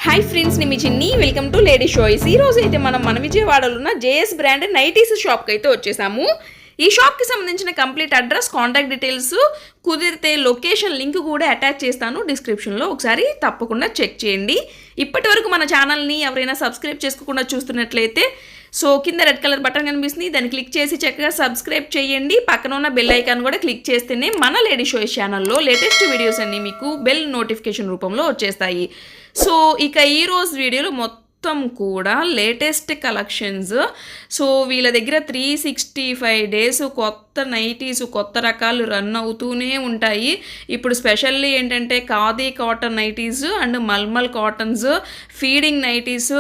Hi friends, నేను మీ Chinni. Welcome to lady choice. ఈ రోజు అయితే మన విజయవాడలో ఉన్న జేఎస్ బ్రాండ్ నైటీస్ షాప్కి అయితే వచ్చేసాము. ఈ షాప్కి సంబంధించిన కంప్లీట్ అడ్రస్, కాంటాక్ట్ డీటెయిల్స్, కుదిరితే లొకేషన్ లింక్ కూడా అటాచ్ చేస్తాను డిస్క్రిప్షన్లో. ఒకసారి తప్పకుండా చెక్ చేయండి. ఇప్పటి వరకు మన ఛానల్ని ఎవరైనా సబ్స్క్రైబ్ చేసుకోకుండా చూస్తున్నట్లయితే కింద రెడ్ కలర్ బటన్ కనిపిస్తుంది, దాన్ని క్లిక్ చేసి చక్కగా సబ్స్క్రైబ్ చేయండి. పక్కన ఉన్న బెల్ ఐకాన్ కూడా క్లిక్ చేస్తేనే మన లేడీ షోయిస్ ఛానల్లో లేటెస్ట్ వీడియోస్ అన్నీ మీకు బెల్ నోటిఫికేషన్ రూపంలో వచ్చేస్తాయి. ఇక ఈరోజు వీడియోలో మొత్తం కూడా లేటెస్ట్ కలెక్షన్స్. వీళ్ళ దగ్గర 365 డేస్ కొత్త నైటీస్, కొత్త రకాలు రన్ అవుతూనే ఉంటాయి. ఇప్పుడు స్పెషల్లీ ఏంటంటే khadi cotton nighties and mulmul cottons, feeding nighties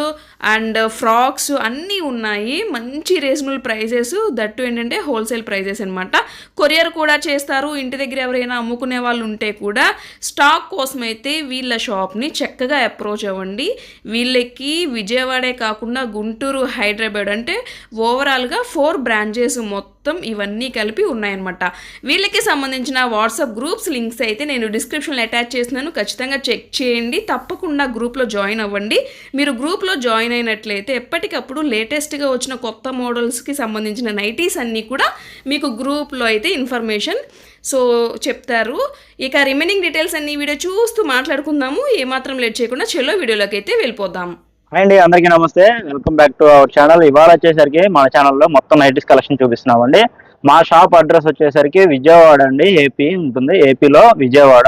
and frocks అన్నీ ఉన్నాయి. మంచి రీజనబుల్ ప్రైజెస్, దట్టు ఏంటంటే హోల్సేల్ ప్రైజెస్ అనమాట. కొరియర్ కూడా చేస్తారు. ఇంటి దగ్గర ఎవరైనా అమ్ముకునే వాళ్ళు ఉంటే కూడా స్టాక్ కోసం అయితే వీళ్ళ షాప్ని చక్కగా అప్రోచ్ అవ్వండి. వీళ్ళకి విజయవాడే కాకుండా గుంటూరు, హైదరాబాద్ అంటే ఓవరాల్గా 4 బ్రాంచెస్ మొత్తం ఇవన్నీ కలిపి ఉన్నాయన్నమాట. వీళ్ళకి సంబంధించిన వాట్సాప్ గ్రూప్స్ లింక్స్ అయితే నేను డిస్క్రిప్షన్లో అటాచ్ చేస్తున్నాను. ఖచ్చితంగా చెక్ చేయండి. తప్పకుండా గ్రూప్లో జాయిన్ అవ్వండి. మీరు గ్రూప్లో జాయిన్ అయినట్లయితే ఎప్పటికప్పుడు లేటెస్ట్గా వచ్చిన కొత్త మోడల్స్కి సంబంధించిన నైటీస్ అన్నీ కూడా మీకు గ్రూప్లో అయితే ఇన్ఫర్మేషన్ చెప్తారు. ఇక రిమైనింగ్ డీటెయిల్స్ అన్ని వీడియో చూస్తూ మాట్లాడుకుందాము. ఏమాత్రం లేట్ చేయకుండా చెల్లో వీడియోలోకి అయితే వెళ్ళిపోదాం. అండి, అందరికీ నమస్తే. Welcome back to our channel. ఇవాళ వచ్చేసరికి మన ఛానల్లో మొత్తం నైటీస్ కలెక్షన్ చూపిస్తున్నామండి. మా షాప్ అడ్రస్ వచ్చేసరికి విజయవాడ అండి, ఏపీ ఉంటుంది. ఏపీలో విజయవాడ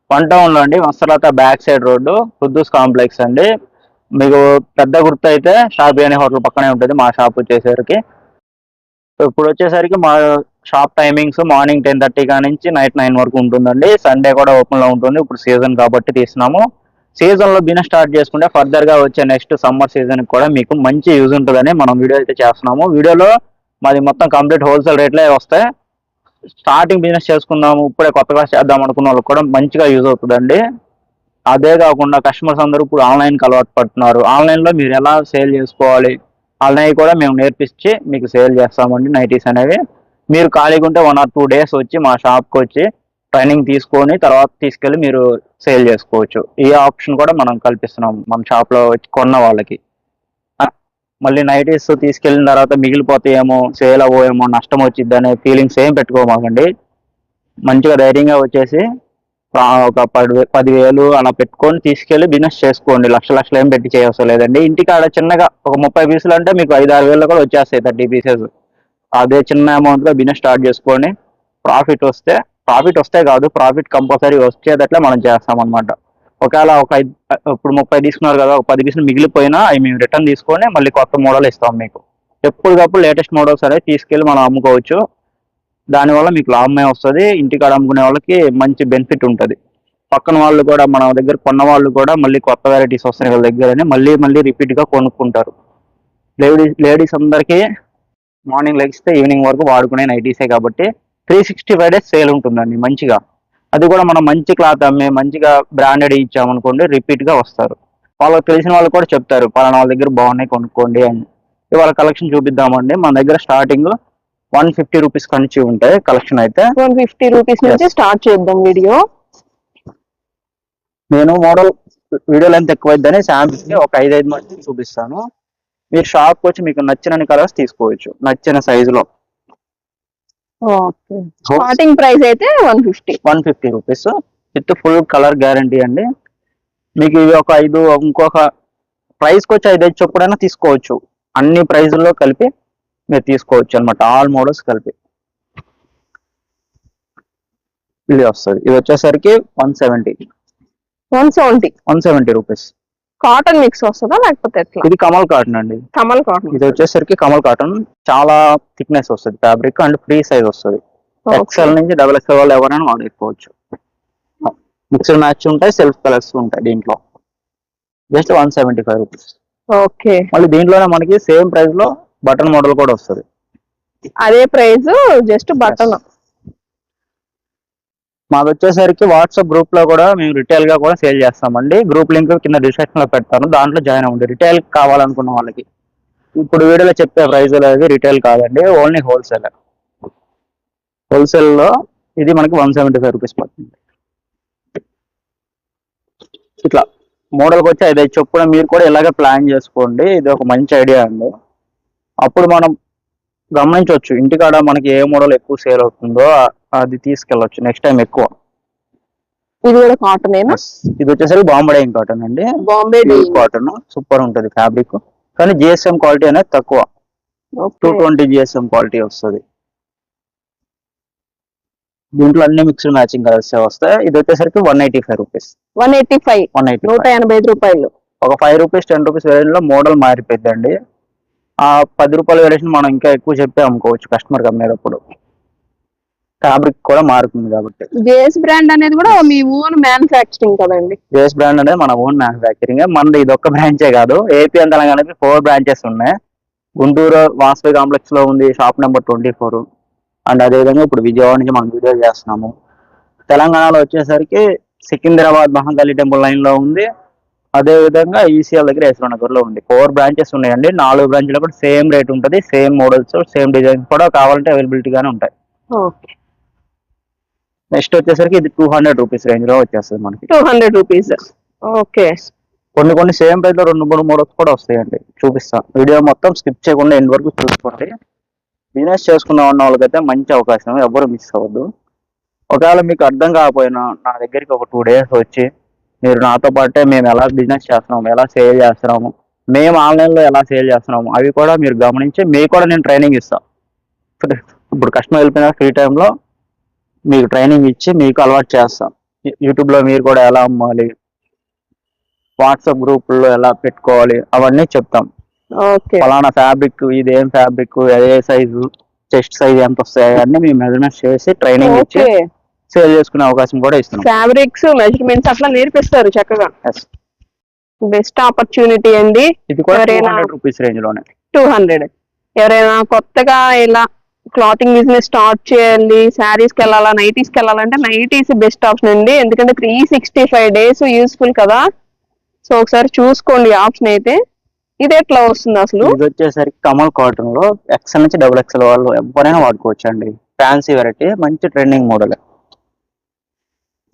1 టౌన్లో అండి, Vastralatha back side road, Quddus complex అండి. మీకు పెద్ద గుర్తు అయితే షాబియానీ హోటల్ పక్కనే ఉంటుంది మా షాప్ వచ్చేసరికి. ఇప్పుడు వచ్చేసరికి మా షాప్ టైమింగ్స్ మార్నింగ్ 10:30 నుంచి నైట్ 9 వరకు ఉంటుందండి. సండే కూడా ఓపెన్లో ఉంటుంది. ఇప్పుడు సీజన్ కాబట్టి తీస్తున్నాము. సీజన్లో బిజినెస్ స్టార్ట్ చేసుకుంటే ఫర్దర్గా వచ్చే నెక్స్ట్ సమ్మర్ సీజన్కి కూడా మీకు మంచి యూజ్ ఉంటుందని మనం వీడియో అయితే చేస్తున్నాము. వీడియోలో మాది మొత్తం కంప్లీట్ హోల్సేల్ రేట్లే వస్తాయి. స్టార్టింగ్ బిజినెస్ చేసుకుందాము, ఇప్పుడే కొత్తగా చేద్దాం అనుకున్న వాళ్ళకి కూడా మంచిగా యూజ్ అవుతుందండి. అదే కాకుండా కస్టమర్స్ అందరూ ఇప్పుడు ఆన్లైన్కి అలవాటు పడుతున్నారు. ఆన్లైన్లో మీరు ఎలా సేల్ చేసుకోవాలి ఆన్లైన్ కూడా మేము నేర్పించి మీకు సేల్ చేస్తామండి నైటీస్ అనేవి. మీరు ఖాళీగా ఉంటే 1 or 2 days వచ్చి మా షాప్కి వచ్చి ట్రైనింగ్ తీసుకొని తర్వాత తీసుకెళ్ళి మీరు సేల్ చేసుకోవచ్చు. ఈ ఆప్షన్ కూడా మనం కల్పిస్తున్నాం మన షాప్లో కొన్న వాళ్ళకి. మళ్ళీ నైటీస్ తీసుకెళ్ళిన తర్వాత మిగిలిపోతాయేమో, సేల్ అవ్వేమో, నష్టం వచ్చిద్ది అనే ఫీలింగ్స్ ఏం పెట్టుకోమాకండి. మంచిగా ధైర్యంగా వచ్చేసి ఒక 10,000 అలా పెట్టుకొని తీసుకెళ్ళి బిజినెస్ చేసుకోండి. లక్షలు ఏం పెట్టి చేయవసరం లేదండి. ఇంటికాడ చిన్నగా ఒక 30 పీసులు అంటే మీకు 5-6 వేలు కూడా వచ్చేస్తాయి, 30 పీసెస్. అదే చిన్న అమౌంట్తో బిజినెస్ స్టార్ట్ చేసుకొని ప్రాఫిట్ వస్తే కాదు, ప్రాఫిట్ కంపల్సరీ వచ్చేటట్లే మనం చేస్తామన్నమాట. ఒకవేళ ఇప్పుడు 30 తీసుకున్నారు కదా, ఒక 10 పీసులు మిగిలిపోయినా అవి మేము రిటర్న్ తీసుకొని మళ్ళీ కొత్త మోడల్ ఇస్తాం మీకు. ఎప్పటికప్పుడు లేటెస్ట్ మోడల్స్ అనేవి తీసుకెళ్ళి మనం అమ్ముకోవచ్చు. దానివల్ల మీకు లాభమే వస్తుంది. ఇంటికాడ అమ్ముకునే వాళ్ళకి మంచి బెనిఫిట్ ఉంటుంది. పక్కన వాళ్ళు కూడా మన దగ్గర కొన్న వాళ్ళు కూడా మళ్ళీ కొత్త వెరైటీస్ వస్తాయి వాళ్ళ దగ్గరనే మళ్ళీ రిపీట్గా కొనుక్కుంటారు. లేడీస్ అందరికీ మార్నింగ్ లెగిస్తే ఈవినింగ్ వరకు వాడుకునే నైటీసే కాబట్టి 365 days సేల్ ఉంటుందండి మంచిగా. అది కూడా మనం మంచి క్లాత్ అమ్మి మంచిగా బ్రాండెడ్ ఇచ్చామనుకోండి, రిపీట్గా వస్తారు. వాళ్ళకి తెలిసిన వాళ్ళు కూడా చెప్తారు పలానా వాళ్ళ దగ్గర బాగున్నాయి కొనుక్కోండి అని. ఇవాళ కలెక్షన్ చూపిద్దామండి. మన దగ్గర స్టార్టింగ్ 150 రూపీస్ నుంచి ఉంటాయి కలెక్షన్ అయితే. 150 రూపీస్ నుంచి స్టార్ట్ చేద్దాం వీడియో. నేను మోడల్ వీడియో లెంత్ ఎక్కువైద్దని శాంపిల్స్ ఒక 5 మంది చూపిస్తాను. మీరు షాప్కి వచ్చి మీకు నచ్చిన కలర్స్ తీసుకోవచ్చు, నచ్చిన సైజులో. స్టార్టింగ్ ప్రైస్ అయితే 150 rupees with full colour guarantee అండి. మీకు ఇవి ఒక 5, ఇంకొక ప్రైస్కి వచ్చి 5 చొప్పుడైనా తీసుకోవచ్చు. అన్ని ప్రైజుల్లో కలిపి మీరు తీసుకోవచ్చు అనమాట, ఆల్ మోడల్స్ కలిపి. ఇది వస్తుంది. ఇది వచ్చేసరికి 170 రూపీస్. కాటన్ మిక్స్ వస్తుందా లేకపోతే ఎట్లా? ఇది కమల్ కాటన్ అండి. కమల్ కాటన్. ఇది వచ్చేసరికి కమల్ కాటన్, చాలా థిక్నెస్ వస్తుంది ఫ్యాబ్రిక్ అండ్ ఫ్రీ సైజ్ వస్తుంది. XL నుంచి XXL వాళ్ళు ఎవరైనా వాడుకోవచ్చు. మిక్స్డ్ మ్యాచ్ ఉంటాయి, సెల్ఫ్ కలర్స్ ఉంటాయి దీంట్లో. Just 175 rupees. ఓకే. మళ్ళీ దీంట్లోనే మనకి సేమ్ ప్రైస్ లో బటన్ మోడల్ కూడా వస్తుంది. అదే ప్రైస్, జస్ట్ బటన్. మాది వచ్చేసరికి వాట్సాప్ గ్రూప్ లో కూడా మేము రిటైల్ గా కూడా సేల్ చేస్తామండి. గ్రూప్ లింక్ కింద డిస్క్రిప్షన్ లో పెడతాను, దాంట్లో జాయిన్ అవ్వండి రిటైల్ కావాలనుకున్న వాళ్ళకి. ఇప్పుడు వీడియోలో చెప్పే ప్రైస్ అనేది రిటైల్ కాదండి, ఓన్లీ హోల్సేల్. హోల్సేల్ లో ఇది మనకి 175 రూపీస్ పడుతుంది. ఇట్లా మోడల్కి వచ్చి 5 చొప్పున మీరు కూడా ఇలాగే ప్లాన్ చేసుకోండి. ఇది ఒక మంచి ఐడియా అండి. అప్పుడు మనం గమనించవచ్చు ఇంటికాడ మనకి ఏ మోడల్ ఎక్కువ సేల్ అవుతుందో అది తీసుకెళ్ళొచ్చు నెక్స్ట్ టైం ఎక్కువ. ఇది కూడా కాటన్ ఇది వచ్చేసరికి బాంబే కాటన్ అండి. బాంబే కాటన్ సూపర్ ఉంటుంది ఫ్యాబ్రిక్, కానీ జిఎస్ఎం క్వాలిటీ అనేది తక్కువ. 220 జిఎస్ఎం క్వాలిటీ వస్తుంది. దీంట్లో అన్ని మిక్స్డ్ మ్యాచింగ్ కలర్స్ వస్తాయి. ఇది వచ్చేసరికి 185 రూపీస్. 185 రూపాయలు. ఒక 5 రూపీస్ 10 రూపీస్ వేరియంట్ లో మోడల్ మారిపోద్దండి. ఆ 10 రూపాయల వేరియేషన్ మనం ఇంకా ఎక్కువ చెప్పి అమ్ముకోవచ్చు కస్టమర్ కి అమ్మేటప్పుడు. ఫ్యాబ్రిక్ కూడా మారుతుంది కాబట్టి. జేఎస్ బ్రాండ్ అనేది కూడా మీ ఓన్ మ్యానుఫ్యాక్చరింగ్ కదండి? జేఎస్ బ్రాండ్ అనేది మన ఓన్ మ్యానుఫ్యాక్చరింగ్. మనది ఇది ఒక్క బ్రాంచే కాదు, ఏపీ అండ్ తెలంగాణకి 4 బ్రాంచెస్ ఉన్నాయి. గుంటూరు వాసవి కాంప్లెక్స్ లో ఉంది షాప్ నెంబర్ 24. అండ్ అదేవిధంగా ఇప్పుడు విజయవాడ నుంచి మనం వీడియో చేస్తున్నాము. తెలంగాణలో వచ్చేసరికి సికింద్రాబాద్ మహంకాళి టెంపుల్ లైన్ లో ఉంది. అదే విధంగా ఈసీఎల్ దగ్గర యశ్వర్ నగర్ లో ఉంది. 4 బ్రాంచెస్ ఉన్నాయండి. 4 బ్రాంచ్లో కూడా సేమ్ రేట్ ఉంటుంది, సేమ్ మోడల్స్ సేమ్ డిజైన్స్ కూడా కావాలంటే అవైలబిలిటీగానే ఉంటాయి. నెక్స్ట్ వచ్చేసరికి ఇది 200 రూపీస్ రేంజ్ లో వచ్చేస్తుంది మనకి. 200 రూపీస్. ఓకే. కొన్ని సేమ్ ప్రైస్ లో 2-3 మోడల్స్ కూడా వస్తాయండి. చూపిస్తాను, వీడియో మొత్తం స్కిప్ చేయకుండా ఎండ్ వరకు చూసుకోండి. బిజినెస్ చేసుకున్న వాళ్ళకైతే మంచి అవకాశం, ఎవరు మిస్ అవ్వద్దు. ఒకవేళ మీకు అర్థం కాకపోయినా నా దగ్గరికి ఒక 2 డేస్ వచ్చి మీరు నాతో పాటే మేము ఎలా బిజినెస్ చేస్తున్నాము, ఎలా సేల్ చేస్తున్నాము, మేము ఆన్లైన్లో ఎలా సేల్ చేస్తున్నాము అవి కూడా మీరు గమనించి మీకు కూడా నేను ట్రైనింగ్ ఇస్తాను. ఇప్పుడు కస్టమర్ వెళ్ళిపోయిన ఫ్రీ టైంలో మీకు ట్రైనింగ్ ఇచ్చి మీకు అలవాటు చేస్తాం. యూట్యూబ్లో మీరు కూడా ఎలా అమ్మాలి, వాట్సాప్ గ్రూపుల్లో ఎలా పెట్టుకోవాలి అవన్నీ చెప్తాం. ఫలానా ఫ్యాబ్రిక్, ఇది ఏం ఫ్యాబ్రిక్, ఏ సైజు, చెస్ట్ సైజ్ ఎంత వస్తాయి అన్ని మేము మెజర్మెంట్స్ చేసి ట్రైనింగ్ ఇచ్చి సేల్ చేసుకునే అవకాశం కూడా ఇస్తున్నాం. ఫ్యాబ్రిక్స్ మెజర్మెంట్స్ అట్లా నేర్పిస్తారు చక్కగా. బెస్ట్ ఆపర్చునిటీ అండి. ఇది కూడా 200 రూపీస్ రేంజ్ లోనే. 200. ఎవరైనా కొత్తగా ఇలా క్లాతింగ్ బిజినెస్ స్టార్ట్ చేయాలి, శారీస్ కి వెళ్ళాలా, నైటీస్ కి వెళ్ళాలంటే నైటీస్ బెస్ట్ ఆప్షన్ అండి. ఎందుకంటే 365 డేస్ యూస్ఫుల్ కదా. సో ఒకసారి చూసుకోండి ఆప్షన్ అయితే. ఇది ఎట్లా వస్తుంది అసలు? ఇది వచ్చేసరికి కమల్ కాటన్ లో ఎక్సెల్ నుంచి XXL వాళ్ళు ఎవరైనా వాడుకోవచ్చు అండి. ఫ్యాన్సీ వెరైటీ, మంచి ట్రెండింగ్ మోడల్.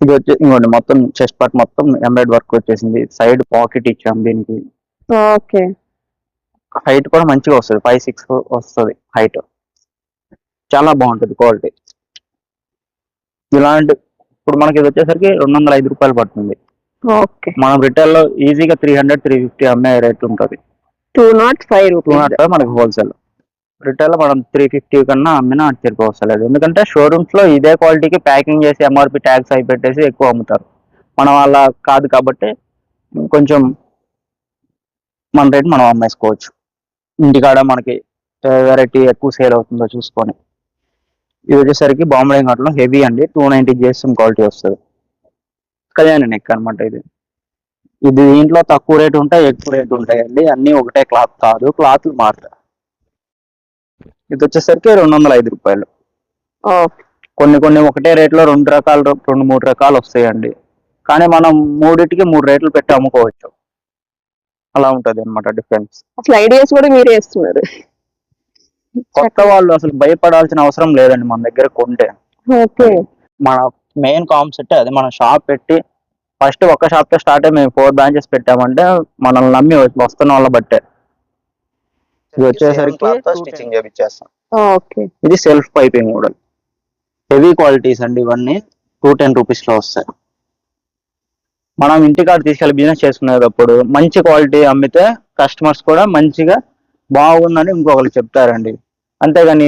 ఇది వచ్చి ఇంకోండి మొత్తం చెస్ట్ పార్ట్ మొత్తం ఎంబ్రాయిడ్ వర్క్ వచ్చేసింది. సైడ్ పాకెట్ ఇచ్చాం దీనికి. ఓకే. హైట్ కూడా మంచిగా వస్తుంది, 5'6" వస్తుంది హైట్. చాలా బాగుంటుంది క్వాలిటీ. ఇలాంటి ఇప్పుడు మనకి ఇది వచ్చేసరికి 205 రూపాయలు పడుతుంది. మనం రిటైల్ లో ఈజీగా 300-350 అమ్మే రేట్ ఉంటుంది. 205 రూపాయలు మనకి హోల్సేల్. రిటైల్ లో మనం 350 కన్నా అమ్మినా సరిపోవస్తలేదు. ఎందుకంటే షోరూమ్స్ లో ఇదే క్వాలిటీకి ప్యాకింగ్ చేసి ఎంఆర్పి ట్యాగ్స్ అవి పెట్టేసి ఎక్కువ అమ్ముతారు. మనం అలా కాదు కాబట్టి కొంచెం మన రేట్ మనం అమ్మేసుకోవచ్చు. ఇంటికాడ మనకి వెరైటీ ఎక్కువ సేల్ అవుతుందో చూసుకొని. ఇది వచ్చేసరికి బాంబే కాటన్ హెవీ అండి, 290 GSM క్వాలిటీ వస్తుంది. కళ్యాణి నెక్ అనమాట. ఇది దీంట్లో తక్కువ రేట్ ఉంటాయి, ఎక్కువ రేట్ ఉంటాయండి. అన్ని ఒకటే క్లాత్ కాదు, క్లాత్లు మారుతాయి. ఇది వచ్చేసరికి 205 రూపాయలు. కొన్ని ఒకటే రేట్లో 2-3 రకాలు వస్తాయండి. కానీ మనం మూడింటికి 3 రేట్లు పెట్టి అమ్ముకోవచ్చు. అలా ఉంటది అనమాట డిఫరెన్స్. అసలు ఐడియాస్ కూడా మీరే ఇస్తున్నారు. కొత్త వాళ్ళు అసలు భయపడాల్సిన అవసరం లేదండి మన దగ్గర కొంటే. మన మెయిన్ కాన్సెప్ట్ అది. మనం షాప్ పెట్టి ఫస్ట్ ఒక్క షాప్ తో స్టార్ట్ అయ్యి మేము 4 బ్రాంచెస్ పెట్టామంటే మనల్ని నమ్మి వస్తున్న వాళ్ళ బట్టే. ఇది వచ్చేసరికి స్టిచ్చింగ్ చేపిచ్చేస్తాం. ఇది self piping model, heavy qualities అండి. ఇవన్నీ 210 రూపీస్ లో వస్తాయి. మనం ఇంటికాడ తీసుకెళ్ళి బిజినెస్ చేసుకునేటప్పుడు మంచి క్వాలిటీ అమ్మితే కస్టమర్స్ కూడా మంచిగా బాగుందని ఇంకొకరు చెప్తారండి. అంతేగాని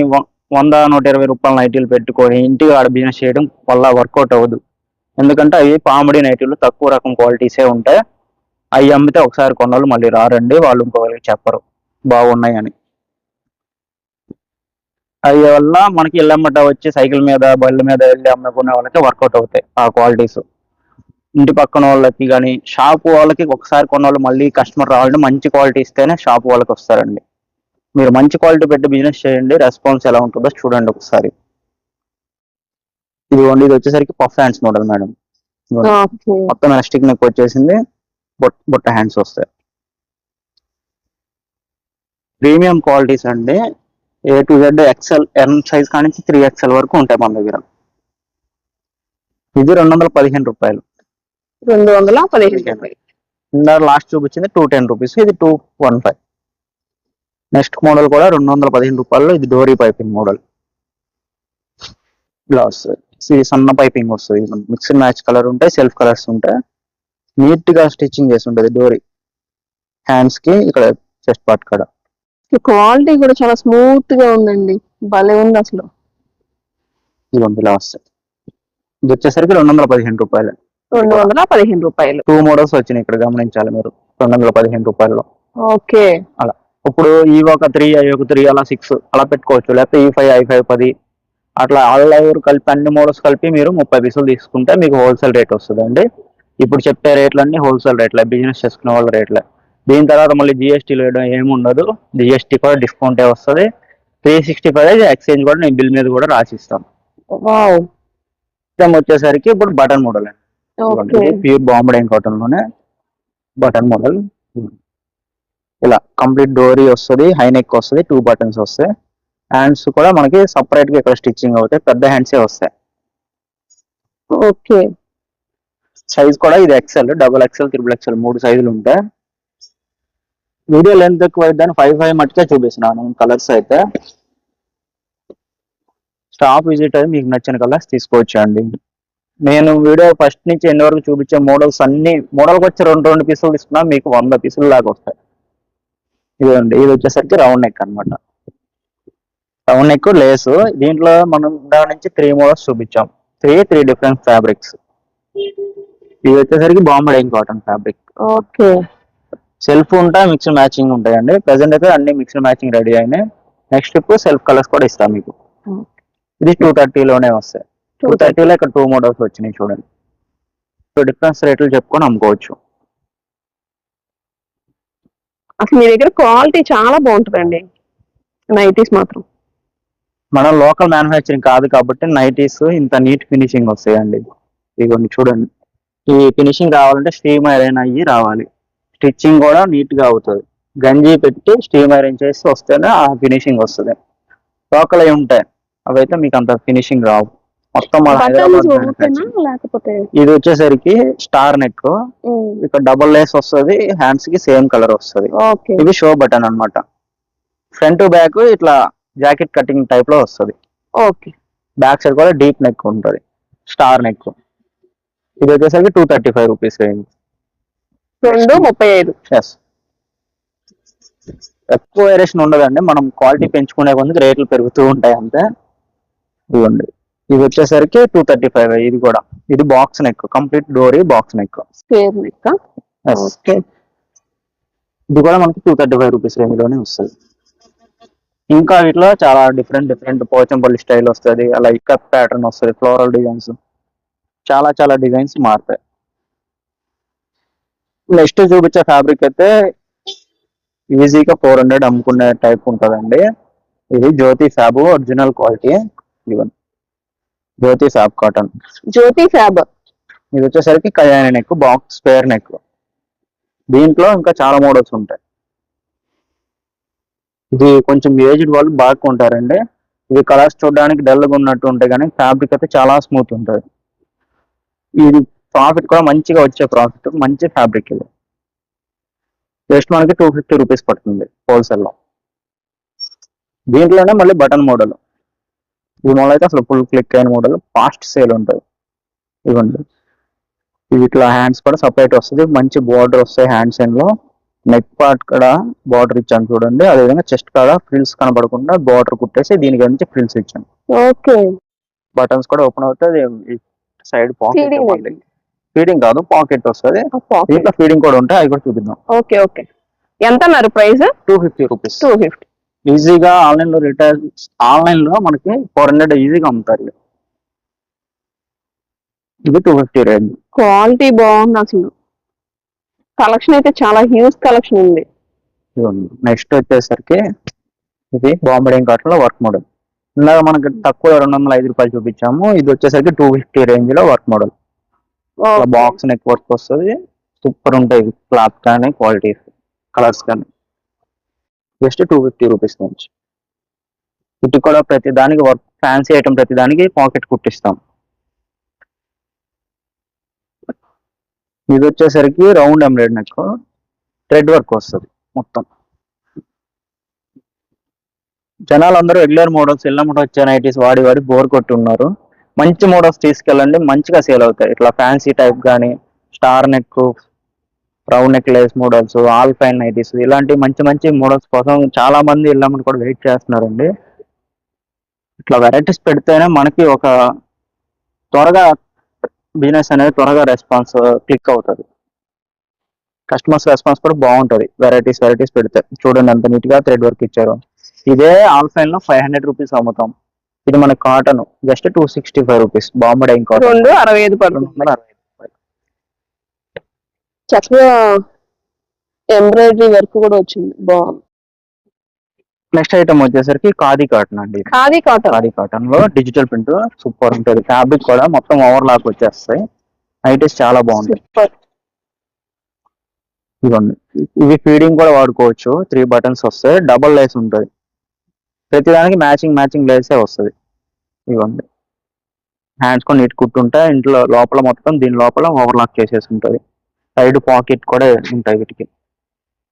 100-120 రూపాయల నైటీలు పెట్టుకొని ఇంటికాడ బిజినెస్ చేయడం వల్ల వర్కౌట్ అవ్వదు. ఎందుకంటే అవి పామిడి నైటీలు తక్కువ రకం క్వాలిటీసే ఉంటాయి. అవి అమ్మితే ఒకసారి కొన్నాళ్ళు మళ్ళీ రారండి, వాళ్ళు ఇంకొకరికి చెప్పరు బాగున్నాయి అని. అవి వల్ల మనకి ఇళ్ళమ్మట వచ్చి సైకిల్ మీద బళ్ళ మీద వెళ్ళి అమ్ముకునే వాళ్ళకి వర్కౌట్ అవుతాయి ఆ క్వాలిటీస్. ఇంటి పక్కన వాళ్ళకి కానీ షాప్ వాళ్ళకి ఒకసారి కొన్న వాళ్ళు మళ్ళీ కస్టమర్ రావాలంటే మంచి క్వాలిటీ ఇస్తేనే షాప్ వాళ్ళకి వస్తారండి. మీరు మంచి క్వాలిటీ పెట్టి బిజినెస్ చేయండి, రెస్పాన్స్ ఎలా ఉంటుందో చూడండి ఒకసారి. ఇది వచ్చేసరికి పఫ్ హ్యాండ్స్ మోడల్ మేడం. మొత్తం ఎలాస్టిక్ నెక్ వచ్చేసింది, బుట్ట హ్యాండ్స్ వస్తాయి. ప్రీమియం క్వాలిటీస్ అండి. A to Z XL M size కానీ 3XL వరకు ఉంటాయి మన దగ్గర. ఇది 215 రూపాయలు. 215. ఇందాక లాస్ట్ చూపించింది 210 రూపీస్, ఇది 215. నెక్స్ట్ మోడల్ కూడా 215 రూపాయల్లో, ఇది డోరీ పైపింగ్ మోడల్. ఇలా వస్తుంది, ఇది సన్న పైపింగ్ వస్తుంది, మిక్స్డ్ మ్యాచ్ కలర్ ఉంటాయి, సెల్ఫ్ కలర్స్ ఉంటాయి, నీట్ గా స్టిచ్చింగ్ చేసి ఉంటుంది డోరీ. హ్యాండ్స్ కి ఇక్కడ చెస్ట్ పార్ట్ కాడ. క్వాలిటీ కూడా చాలా స్మూత్ గా ఉందండి, భలే ఉంది అసలు. ఇదిగోండి ఇలా వస్తుంది. ఇది వచ్చేసరికి 215 రూపాయలు. 215 రూపాయలు. 2 మోడల్స్ వచ్చినాయి ఇక్కడ, గమనించాలి మీరు, 215 రూపాయల్లో. ఓకే. అలా ఇప్పుడు ఈ ఒక 3, అవి ఒక 3, అలా 6 అలా పెట్టుకోవచ్చు. లేకపోతే ఈ 5, i5 10 అట్లా ఆల్ ఓవర్ కలిపి అన్ని మోడల్స్ కలిపి మీరు 30 పీసులు తీసుకుంటే మీకు హోల్సేల్ రేట్ వస్తుందండి. ఇప్పుడు చెప్పే రేట్లన్నీ హోల్సేల్ రేట్లే, బిజినెస్ చేసుకునే వాళ్ళ రేట్లే. దీని తర్వాత మళ్ళీ జిఎస్టీ వేయడం ఏమి ఉండదు, జిఎస్టీ కూడా డిస్కౌంటే వస్తుంది. 365 ఎక్స్చేంజ్ కూడా నేను బిల్ మీద కూడా రాసిస్తాను. వావ్. వచ్చేసరికి ఇప్పుడు బటన్ మోడల్ ఓకే. అండి, ప్యూర్ బాంబే కాటన్ లోనే బటన్ మోడల్. ఇలా కంప్లీట్ డోరీ వస్తుంది, హై నెక్ వస్తుంది, 2 బటన్స్ వస్తాయి. హ్యాండ్స్ కూడా మనకి సపరేట్ గా ఇక్కడ స్టిచ్చింగ్ అవుతాయి, పెద్ద హ్యాండ్సే వస్తాయి. ఓకే. సైజ్ కూడా ఇది XL, double XL, triple XL 3 సైజులు ఉంటాయి. వీడియో లెంత్ ఎక్కువ అయితే 5 మట్టుకే చూపిస్తున్నాను కలర్స్ అయితే. స్టాప్ విజిట్ అయితే మీకు నచ్చిన కలర్స్ తీసుకోవచ్చు అండి. నేను వీడియో ఫస్ట్ నుంచి ఎన్ని వరకు చూపించే మోడల్స్ అన్ని మోడల్కి వచ్చి 2 పీసులు తీసుకున్నా మీకు 100 పీసులు లాగా వస్తాయి. ఇదండి, ఇది వచ్చేసరికి రౌండ్ నెక్ అనమాట. Round neck lace. దీంట్లో మనం దాని నుంచి 3 మోడల్స్ చూపించాం, 3 డిఫరెంట్ ఫ్యాబ్రిక్స్. ఇది వచ్చేసరికి Bombay cotton fabric. Okay. Self ఉంటాయి, మిక్స్డ్ మ్యాచింగ్ ఉంటాయండి. ప్రెసెంట్ అయితే అన్ని మిక్స్డ్ మ్యాచింగ్ రెడీ అయినాయి. నెక్స్ట్ ఇప్పుడు సెల్ఫ్ కలర్స్ కూడా ఇస్తాం మీకు. ఇది 230లోనే వస్తాయి. 230లో ఇక్కడ 2 మోడల్స్ వచ్చినాయి చూడండి. డిఫరెన్స్ రేట్లు చెప్పుకొని అమ్ముకోవచ్చు. అసలు మీ దగ్గర క్వాలిటీ చాలా బాగుంటుందండి, నైటీస్ మాత్రం. మనం లోకల్ మ్యానుఫ్యాక్చరింగ్ కాదు కాబట్టి నైటీస్ ఇంత నీట్ ఫినిషింగ్ వస్తాయండి. ఇవన్నీ చూడండి, ఈ ఫినిషింగ్ రావాలంటే స్టీమ్ ఐరన్ అయ్యి రావాలి, స్టిచ్చింగ్ కూడా నీట్ గా అవుతుంది. గంజి పెట్టి స్టీమ్ ఐరన్ చేసి వస్తేనే ఆ ఫినిషింగ్ వస్తుంది. లోకల్ అవి ఉంటాయి, అవైతే మీకు అంత ఫినిషింగ్ రావు. మొత్తం మన హైదరాబాద్ manufacturing. లేకపోతే ఇది వచ్చేసరికి స్టార్ నెక్, ఇక్కడ డబుల్ లేస్ వస్తుంది, హ్యాండ్స్ కి సేమ్ కలర్ వస్తుంది. ఓకే. ఇది షో బటన్ అన్నమాట. ఫ్రంట్ బ్యాక్ ఇట్లా జాకెట్ కటింగ్ టైప్ లో వస్తుంది. ఓకే. బ్యాక్ సైడ్ కూడా డీప్ నెక్ ఉంటుంది, స్టార్ నెక్. ఇది వచ్చేసరికి 235 రూపీస్ రేంజ్. 235. ఎస్, ఎక్కువ వేరియేషన్ ఉండదండి, మనం క్వాలిటీ పెంచుకునే కొద్దికి రేట్లు పెరుగుతూ ఉంటాయి అంతే. ఇవ్వండి, ఇది వచ్చేసరికి 235. ఇది కూడా, ఇది బాక్స్ నెక్, కంప్లీట్ డోరీ box neck. Square neck. Okay. ఇది కూడా మనకి 235 రూపీస్ రేంజ్ లోనే వస్తుంది. ఇంకా వీటిలో చాలా డిఫరెంట్ పోచంపల్లి స్టైల్ వస్తుంది, అలా ఇక్కత్ ప్యాటర్న్ వస్తుంది, ఫ్లోరల్ డిజైన్స్, చాలా డిజైన్స్ మారుతాయి. నెక్స్ట్ చూపించే ఫ్యాబ్రిక్ అయితే ఈజీగా 400 అమ్ముకునే టైప్ ఉంటుందండి. ఇది జ్యోతి ఫ్యాబ్ ఒరిజినల్ క్వాలిటీ. ఇవన్నీ జ్యోతి ఫ్యాబ్ కాటన్. జ్యోతి ఫ్యాబ్. ఇది వచ్చేసరికి Kalyani neck, box square neck. దీంట్లో ఇంకా చాలా మోడల్స్ ఉంటాయి. ఇది కొంచెం ఏజ్డ్ వాళ్ళు బాగా కొంటారండి. ఇది కలర్స్ చూడడానికి డల్గా ఉన్నట్టు ఉంటాయి కానీ ఫ్యాబ్రిక్ అయితే చాలా స్మూత్ ఉంటుంది. ఇది ప్రాఫిట్ కూడా మంచిగా వచ్చే ప్రాఫిట్, మంచి ఫ్యాబ్రిక్. ఇది జస్ట్ మనకి 250 రూపీస్ పడుతుంది హోల్సేల్లో. దీంట్లోనే మళ్ళీ బటన్ మోడల్. ఈ మోడల్ అయితే అసలు ఫుల్ క్లిక్ అయిన మోడల్, ఫాస్ట్ సేల్ ఉంటుంది. ఇవ్వండి, ఇది ఇట్లా హ్యాండ్స్ కూడా సపరేట్ వస్తుంది, మంచి బార్డర్ వస్తాయి హ్యాండ్స్ లో. నెక్ పార్ట్ కూడా బార్డర్ ఇచ్చాను చూడండి, అదేవిధంగా చెస్ట్ కాడ ఫ్రిల్స్ కనబడకుండా బార్డర్ కుట్టేసి దీనికి నుంచి ఫ్రిల్స్ ఇచ్చాను. ఓకే. బటన్స్ కూడా ఓపెన్ అవుతుంది, సైడ్ పాకెట్, ఫీడింగ్ కాదు పాకెట్ వస్తుంది. దీంట్లో ఫీడింగ్ కూడా ఉంటాయి, అవి కూడా చూపిద్దాం. ఓకే. ఓకే. ఎంత అన్నారు ప్రైస్? 250 రూపీస్. 250. ఈజీగా ఆన్లైన్ లో రిటైల్, ఆన్లైన్ లో మనకి 400 ఈజీగా అమ్ముతారు. ఇది 250 రేంజ్. క్వాలిటీ బాగుంది అసలు, కలెక్షన్ అయితే చాలా హ్యూజ్ కలెక్షన్ ఉంది. నెక్స్ట్ వచ్చేసరికి ఇది బాంబే కాటన్ లో వర్క్ మోడల్. ఇందాక మనకి తక్కువ 205 రూపాయలు చూపించాము, ఇది వచ్చేసరికి 250 రేంజ్ లో work model. Box neck work వస్తుంది, సూపర్ ఉంటాయి క్లాత్ కానీ క్వాలిటీ కలర్స్ కానీ. జస్ట్ 250 రూపీస్ నుంచి. ఇటు కూడా ప్రతి దానికి వర్క్, ఫ్యాన్సీ ఐటమ్ ప్రతి దానికి పాకెట్ కుట్టిస్తాం. ఇది వచ్చేసరికి రౌండ్ ఎంబ్రాయిడ్ నెక్, థ్రెడ్ వర్క్ వస్తుంది మొత్తం. జనాలు అందరూ రెగ్యులర్ మోడల్స్ ఎల్లమ్మట వచ్చే నైటీస్ వాడి వాడి బోర్ కొట్టి ఉన్నారు. మంచి మోడల్స్ తీసుకెళ్ళండి, మంచిగా సేల్ అవుతాయి. ఇట్లా ఫ్యాన్సీ టైప్ కానీ, star neck, round neck Lay's models, all fine nighties, ఇలాంటి మంచి మంచి మోడల్స్ కోసం చాలా మంది ఎల్లమ్మట కూడా వెయిట్ చేస్తున్నారండి. ఇట్లా వెరైటీస్ పెడితేనే మనకి ఒక త్వరగా బిజినెస్ అనేది త్వరగా రెస్పాన్స్ క్లిక్ అవుతుంది. కస్టమర్స్ రెస్పాన్స్ కూడా బాగుంటుంది. వెరైటీస్ పెడితే చూడండి ఎంత నీట్ గా థ్రెడ్ వర్క్ ఇచ్చారు. ఇదే ఆల్ఫైన్ లో 500 రూపీస్ అమ్ముతాం. ఇది మన cotton just 265 rupees. Bombay Dyeing cotton 265 పడుతుంది. 265. చక్కగా ఎంబ్రాయిడరీ వర్క్ కూడా వచ్చింది, బాగుంది. నెక్స్ట్ ఐటమ్ వచ్చేసరికి ఖాదీ కాటన్ అండి. ఖాదీ కాటన్. ఖాదీ కాటన్ లో డిజిటల్ ప్రింట్ సూపర్ ఉంటుంది. ఫ్యాబ్రిక్ కూడా మొత్తం ఓవర్ లాక్ వచ్చేస్తాయి. నైటీస్ చాలా బాగుంటాయి. సూపర్. ఇవ్వండి, ఇవి ఫీడింగ్ కూడా వాడుకోవచ్చు. 3 బటన్స్ వస్తాయి, డబల్ లేస్ ఉంటుంది. ప్రతిదానికి మ్యాచింగ్ లేసే వస్తుంది. ఇవ్వండి, హ్యాండ్స్ కూడా నీట్ కుట్టుంటాయి. ఇంట్లో లోపల మొత్తం దీని లోపల ఓవర్ లాక్ చేసేసి ఉంటుంది. సైడ్ పాకెట్ కూడా ఉంటాయి వీటికి.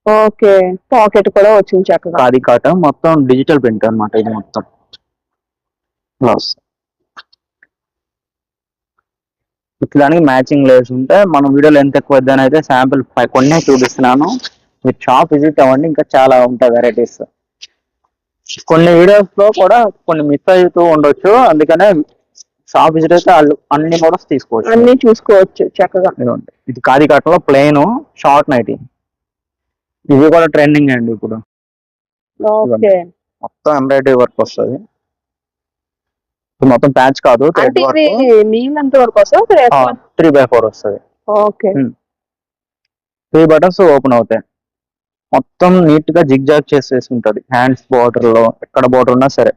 ఓకే, పాకెట్ కూడా వచ్చింది చక్కగా. ఖాదీ కాటన్ మొత్తం డిజిటల్ ప్రింట్ అన్నమాట. ఇది మొత్తం బ్లౌజ్. దానికి మ్యాచింగ్ లేస్ ఉంటే మనం వీడియోలో ఎంత ఎక్కువ వద్దని అయితే శాంపిల్ కొన్ని చూపిస్తున్నాను. మీరు షాప్ విజిట్ అవ్వండి, ఇంకా చాలా ఉంటాయి వెరైటీస్. కొన్ని వీడియోస్ లో కూడా కొన్ని మిస్ అవుతూ ఉండొచ్చు, అందుకనే షాప్ విజిట్ అయితే వాళ్ళు అన్ని మోడల్స్ తీసుకోవచ్చు, అన్ని చూసుకోవచ్చు చక్కగా. ఇదిగోండి, ఇది ఖాదీ కాటన్ లో ప్లెయిన్ షార్ట్ నైటీ. ఇది కూడా ట్రెండింగ్ అండి ఇప్పుడు. ఓకే, మొత్తం ఎంబ్రాయిడరీ వర్క్ వస్తుంది. మొత్తం ప్యాచ్ కాదు, థ్రెడ్ అంటే వర్క్. ఇది నీళ్ళు ఎంత వరకు వస్తుంది? 3/4 వస్తుంది. ఓకే, 3 బటన్స్ ఓపెన్ అవుతాయి. మొత్తం నీట్ గా జిగ్ జాగ్ చేసేసి ఉంటది. హ్యాండ్స్ బోర్డర్ లో ఎక్కడ బోర్డర్ ఉన్నా సరే.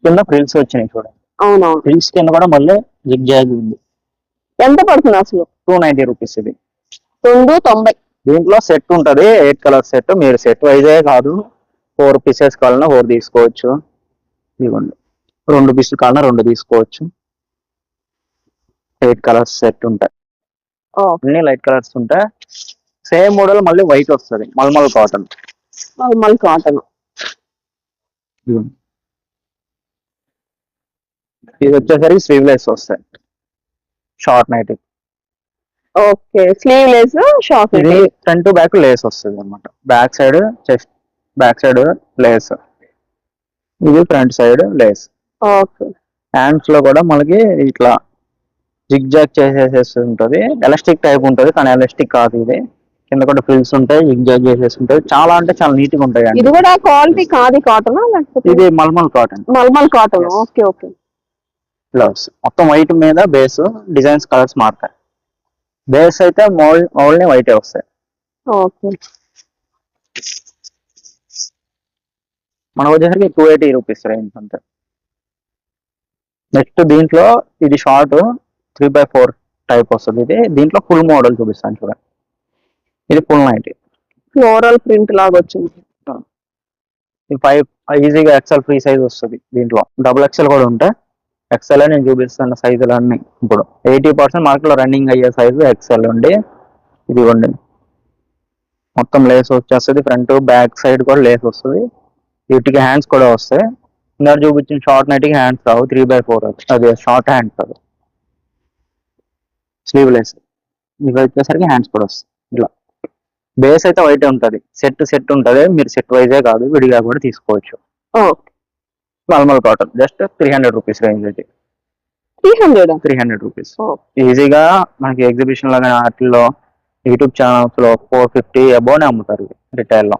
కింద ఫ్రిల్స్ వచ్చినాయి చూడండి. అవునవును. ఫ్రిల్స్ కింద కూడా మళ్ళీ జిగ్ జాగ్ ఉంది. ఎంత పడుతుంది అసలు? 290 రూపీస్ ఇది. 290. దీంట్లో సెట్ ఉంటది, 8 కలర్ సెట్. మీరు సెట్ వైజే కాదు, 4 పీసెస్ కావాలన్నా 4 తీసుకోవచ్చు. ఇవ్వండి, 2 పీసులు కావాలన్నా 2 తీసుకోవచ్చు. 8 కలర్స్ సెట్ ఉంటాయి. అన్ని లైట్ కలర్స్ ఉంటాయి. సేమ్ మోడల్ మళ్ళీ వైట్ వస్తుంది, మల్మల్ కాటన్. Normal cotton. ఇది వచ్చేసరికి స్లీవ్లెస్ వస్తాయి, short night. Okay, sleeveless short. ఇది ఫ్రంట్ బ్యాక్ లేస్ వస్తుంది అనమాట. Back side chest, back side lace. ఇది front side lace. Okay, hands లో కూడా మనకి ఇట్లా జిగ్ జాగ్ చేసేసి ఉంటది. ఎలాస్టిక్ టైప్ ఉంటది, కానీ ఎలాస్టిక్ కాదు ఇది. కింద కూడా ఫ్రిల్స్ ఉంటాయి, జిగ్ జాగ్ చేసేసి ఉంటాయి. చాలా అంటే చాలా నీట్ గా ఉంటాయి. ఇది కూడా క్వాలిటీ ఖాదీ కాటన్ లేకపోతే? ఇది mulmul cotton. Mulmul cotton. Okay okay. Blouse మొత్తం వైట్ మీద బేస్, డిజైన్స్ కలర్స్ మారుతాయి. బేస్ అయితే ఓన్లీ వైటే వస్తాయి. ఓకే, మనకు వచ్చేసరికి 280 రూపీస్ రేంజ్ అంతే. నెక్స్ట్ దీంట్లో ఇది షార్ట్ 3/4 టైప్ వస్తుంది. ఇది దీంట్లో ఫుల్ మోడల్ చూపిస్తాను చూడండి. ఇది ఫుల్ నైటీ, ఫ్లోరల్ ప్రింట్ లాగా వచ్చింది. 5 ఈజీగా ఎక్సెల్ ఫ్రీ సైజ్ వస్తుంది. దీంట్లో డబుల్ ఎక్సెల్ కూడా ఉంటాయి. ఎక్సెల్ నేను చూపిస్తున్న సైజులు అన్ని ఇప్పుడు 80% మార్కెట్ లో రన్నింగ్ అయ్యే సైజు ఎక్సెల్ ఉండి. ఇది ఇవ్వండి, మొత్తం లేస్ వచ్చేస్తుంది. ఫ్రంట్ బ్యాక్ సైడ్ కూడా లేస్ వస్తుంది. వీటికి హ్యాండ్స్ కూడా వస్తాయి. ఇందాక చూపించిన షార్ట్ నైట్కి హ్యాండ్స్ రావు, 3/4 అది షార్ట్ హ్యాండ్స్. అది స్లీవ్ లెస్. ఇవి వచ్చేసరికి హ్యాండ్స్ కూడా వస్తాయి. ఇలా బేస్ అయితే వైట్ ఉంటుంది, సెట్ ఉంటుంది. మీరు సెట్ వైజే కాదు, విడిగా కూడా తీసుకోవచ్చు. Normal cotton just 300 rupees range అయితే. 300 రూపీస్ ఈజీగా మనకి ఎగ్జిబిషన్ లో వాటిల్లో యూట్యూబ్ ఛానల్స్ లో 450 అబోనే అమ్ముతారు రిటైల్ లో.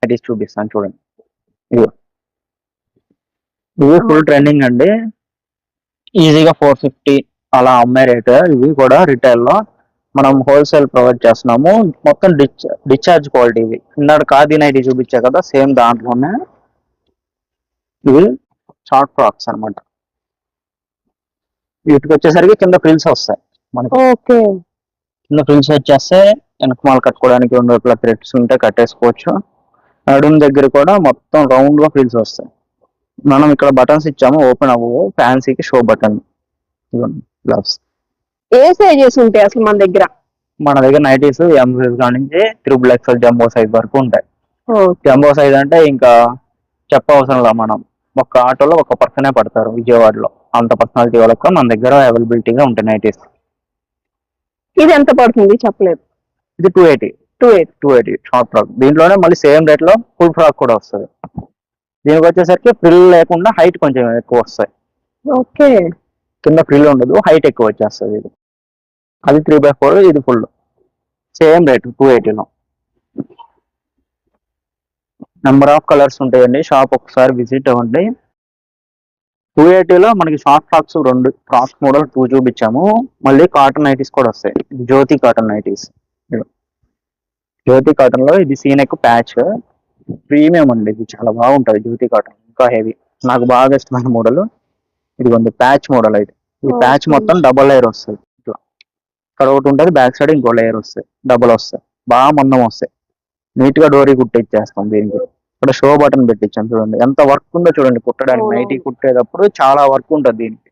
అది చూపిస్తాను చూడండి. ఇవి ఫుల్ ట్రెండింగ్ అండి. ఈజీగా 450 అలా అమ్మే రేట్. ఇవి కూడా రిటైల్ లో మనం హోల్సేల్ ప్రొవైడ్ చేస్తున్నాము. మొత్తం డిశ్చార్జ్ క్వాలిటీ. ఇవి ఇందాక ఖాదీ నైటీ చూపించా కదా, సేమ్ దాంట్లోనే ఇవి షార్ట్ ఫ్రాక్స్ అనమాట. వీటికి వచ్చేసరికి కింద ఫ్రిల్స్ వస్తాయి మనకి. కింద ఫ్రిల్స్ వచ్చేస్తే వెనకమాల కట్టుకోవడానికి 2 వైపులా థ్రెడ్స్ ఉంటే కట్టేసుకోవచ్చు. నడుము దగ్గర కూడా మొత్తం రౌండ్ గా ఫ్రిల్స్ వస్తాయి. మనం ఇక్కడ బటన్స్ ఇచ్చాము, ఓపెన్ అవ్వవు. ఫ్యాన్సీకి షో బటన్. గ్లవ్స్ ఏ సైజెస్ ఉంటాయి అసలు మన దగ్గర? మన దగ్గర నైటీస్ ఎం సైజ్ నుంచి XXL జంబో సైజ్ వరకు ఉంటాయి. ఓకే. జంబో సైజ్ అంటే ఇంకా చెప్పవసరం లేదు, మనం ఒక ఆటోలో ఒక పర్సనే పడతారు విజయవాడలో, అంత పర్సనాలిటీ వాళ్ళకి మన దగ్గర అవైలబిలిటీగా ఉంటాయి నైటీస్. ఇది ఎంత పడుతుంది చెప్పలేదు. ఇది 280. 280 షార్ట్ ఫ్రాక్. దీంట్లోనే మళ్ళీ సేమ్ రేట్ లో ఫుల్ ఫ్రాక్ కూడా వస్తుంది. దీనికి వచ్చేసరికి ఫ్రిల్ లేకుండా హైట్ కొంచెం ఎక్కువ వస్తాయి. ఓకే. కింద ఫ్రిల్ ఉండదు, హైట్ ఎక్కువ వచ్చేస్తుంది. ఇది అది 3/4, ఇది ఫుల్. సేమ్ రేట్ 280లో. నెంబర్ ఆఫ్ కలర్స్ ఉంటాయండి, షాప్ ఒకసారి విజిట్ అవ్వండి. 280లో మనకి షార్ట్ ఫ్రాక్స్ 2 ఫ్రాక్ మోడల్ 2 చూపించాము. మళ్ళీ కాటన్ నైటీస్ కూడా వస్తాయి. జ్యోతి కాటన్ నైటీస్. జ్యోతి కాటన్ లో ఇది సీనెక్ ప్యాచ్ ప్రీమియం అండి, ఇది చాలా బాగుంటది. జ్యోతి కాటన్ ఇంకా హెవీ, నాకు బాగా ఇష్టమైన మోడల్. ఇది కొంచెం ప్యాచ్ మోడల్ అయితే. ఈ ప్యాచ్ మొత్తం డబల్ లేయర్ వస్తుంది. ఇట్లా ఇక్కడ ఒకటి ఉంటుంది, బ్యాక్ సైడ్ ఇంకో లేయర్ వస్తాయి, డబల్ వస్తాయి, బాగా మందం వస్తాయి. నీట్ గా డోరీ కుట్టిచ్చేస్తాం. దీనికి ఇక్కడ షో బటన్ పెట్టించాం చూడండి, ఎంత వర్క్ ఉందో చూడండి. కుట్టడానికి నైటీ కుట్టేటప్పుడు చాలా వర్క్ ఉంటుంది. దీనికి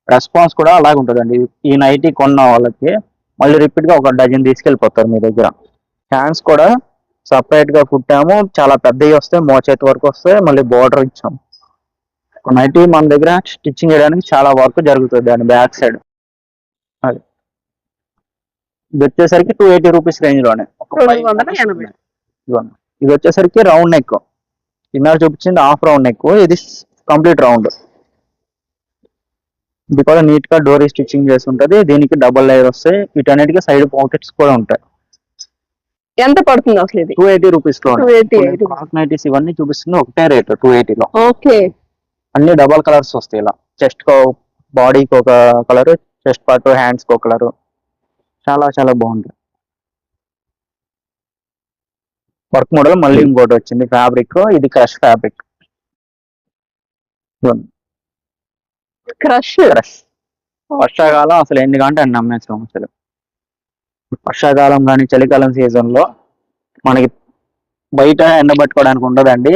రెస్పాన్స్ కూడా అలాగే ఉంటుందండి. ఈ నైటీ కొన్న వాళ్ళకి మళ్ళీ రిపీట్ గా ఒక డజన్ తీసుకెళ్ళిపోతారు మీ దగ్గర. హ్యాండ్స్ కూడా సపరేట్ గా కుట్టాము, చాలా పెద్దవి వస్తాయి, మోచేతి వరకు వస్తాయి. మళ్ళీ బోర్డర్ ఇచ్చాం. నైటీ మన దగ్గర స్టిచ్చింగ్ చేయడానికి చాలా వర్క్ జరుగుతుంది దాని బ్యాక్ సైడ్. అది ఇది వచ్చేసరికి 280 రూపీస్ రేంజ్ లోనే. 280. ఇది వచ్చేసరికి రౌండ్ నెక్. ఇన్నర్ చూపించింది హాఫ్ రౌండ్ నెక్, ఇది కంప్లీట్ రౌండ్. ఇది కూడా నీట్ గా డోరీ స్టిచ్చింగ్ చేసి ఉంటది. దీనికి డబల్ లేయర్ వస్తాయి. వీటన్నిటికీ సైడ్ పాకెట్స్ కూడా ఉంటాయి. ఎంత పడుతుంది అసలు ఇది? 280 రూపీస్ లో. 280. ఫ్రాక్ నైటీస్ ఇవన్నీ చూపిస్తుంది ఒకటే రేట్ 280లో. ఓకే. అన్ని డబల్ కలర్స్ వస్తాయి. ఇలా చెస్ట్ కో బాడీకి ఒక కలర్, చెస్ట్ పార్ట్ హ్యాండ్స్ కి ఒక కలర్, చాలా చాలా బాగుంటుంది. వర్క్ మోడల్ మళ్ళీ ఇంకోటి వచ్చింది ఫ్యాబ్రిక్, ఇది క్రష్ ఫ్యాబ్రిక్. క్రష్. వర్షాకాలం అసలు ఎన్ని గంట అన్ని అమ్మేస్తాం అసలు. వర్షాకాలం కానీ చలికాలం సీజన్ లో మనకి బయట ఎండబెట్టుకోవడానికి ఉండదండి.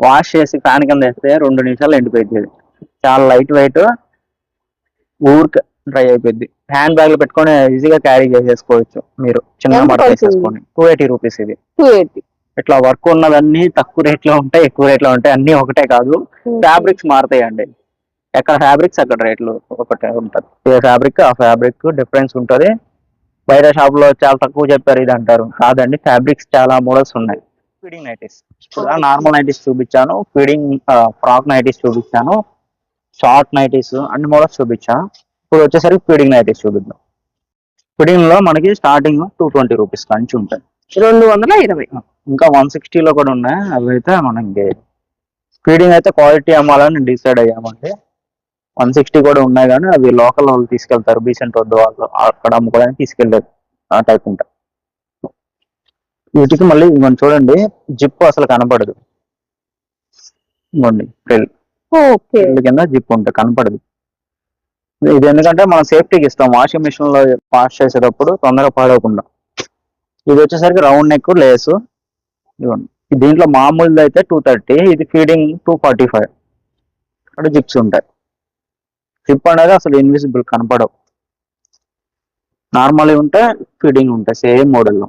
వాష్ చేసి ఫ్యాన్ కింద వేస్తే 2 నిమిషాలు ఎండిపోయింది. చాలా లైట్ వెయిట్, ఊరికి డ్రై అయిపోయింది. హ్యాండ్ బ్యాగ్ లో పెట్టుకొని ఈజీగా క్యారీ చేసేసుకోవచ్చు మీరు, చిన్న మడత వేసేసుకొని. 280 రూపీస్ ఇది. 280. ఇట్లా వర్క్ ఉన్నదన్నీ తక్కువ రేట్ లో ఉంటాయి, ఎక్కువ రేట్ లో ఉంటాయి. అన్ని ఒకటే కాదు, ఫ్యాబ్రిక్స్ మారుతాయండి. ఎక్కడ ఫ్యాబ్రిక్స్ అక్కడ రేట్లు ఒకటే ఉంటుంది. ఏ ఫ్యాబ్రిక్ ఆ ఫ్యాబ్రిక్ డిఫరెన్స్ ఉంటుంది. బయట షాప్ లో చాలా తక్కువ చెప్పారు ఇది అంటారు, కాదండి. ఫ్యాబ్రిక్స్ చాలా మోడల్స్ ఉన్నాయి. ఫీడింగ్ నైటీస్ ఇప్పుడు నార్మల్ నైటీస్ చూపించాను, ఫీడింగ్ ఫ్రాక్ నైటీస్ చూపించాను, షార్ట్ నైటీస్ అన్ని మోడల్స్ చూపించాను. ఇప్పుడు వచ్చేసరికి ఫీడింగ్ నైటీస్ చూపిద్దాం. ఫీడింగ్ లో మనకి స్టార్టింగ్ 220 రూపీస్ నుంచి ఉంటాయి. 220. ఇంకా 160లో కూడా ఉన్నాయి. అవి అయితే మనకి ఫీడింగ్ అయితే క్వాలిటీ అమ్మాలని డిసైడ్ అయ్యామండి. 160 కూడా ఉన్నాయి, కానీ అవి లోకల్ వాళ్ళు తీసుకెళ్తారు, బీసెంట్ రోడ్డు వాళ్ళు అక్కడ అమ్ముకోవడానికి తీసుకెళ్ళారు. ఆ టైప్ ఉంటాయి. వీటికి మళ్ళీ మనం చూడండి, జిప్ అసలు కనపడదు. ఇవ్వండి ఫ్రిల్ కింద జిప్ ఉంటుంది, కనపడదు. ఇది ఎందుకంటే మనం సేఫ్టీకి ఇస్తాం, వాషింగ్ మిషన్ లో వాష్ చేసేటప్పుడు తొందరగా పాడవకుండా. ఇది వచ్చేసరికి రౌండ్ నెక్ లేసు. ఇవ్వండి, దీంట్లో మామూలుది అయితే 230, ఇది ఫీడింగ్ 245. అక్కడ జిప్స్ ఉంటాయి. జిప్ అనేది అసలు ఇన్విజిబుల్, కనపడవు. నార్మల్ ఉంటే ఫీడింగ్ ఉంటాయి సేమ్ మోడల్లో.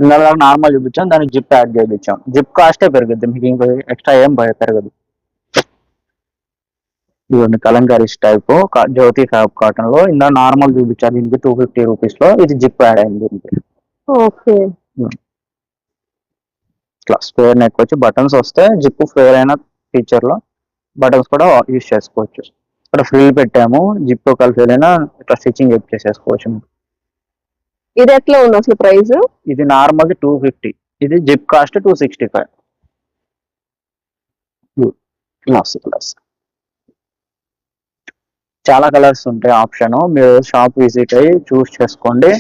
ఇందులో నార్మల్ చూపించాం, దానికి జిప్ యాడ్ చేయించాం. జిప్ కాస్టే పెరుగుద్ది, మీకు ఇంకా ఎక్స్ట్రా ఏం పెరగదు. ఇవన్నీ కలంకారీస్ టైప్ జ్యోతి ఫ్యాబ్ కాటన్ లో. ఇందులో నార్మల్ చూపించాను, దీనికి 250 రూపీస్ లో. ఇది జిప్ యాడ్ అయింది దీనికి. ఓకే. ఇట్లా స్క్వేర్ నెక్ వచ్చి బటన్స్ వస్తే, జిప్ స్క్వేర్ అయిన ఫీచర్ లో బటన్స్ కూడా యూజ్ చేసుకోవచ్చు. ఇక్కడ ఫ్రిల్ పెట్టాము, జిప్ తో కలిసి వెళ్ళినా ఇట్లా స్టిచ్చింగ్ చేసేసుకోవచ్చు. ఇది ఎట్లా ఉంది అసలు ప్రైస్? ఇది నార్మల్ 250, ఇది జిప్ కాస్ట్ 265. ప్లస్ చాలా కలర్స్ ఉంటాయి, ఆప్షన్ మీరు షాప్ విజిట్ అయ్యి చూస్ చేసుకోండి.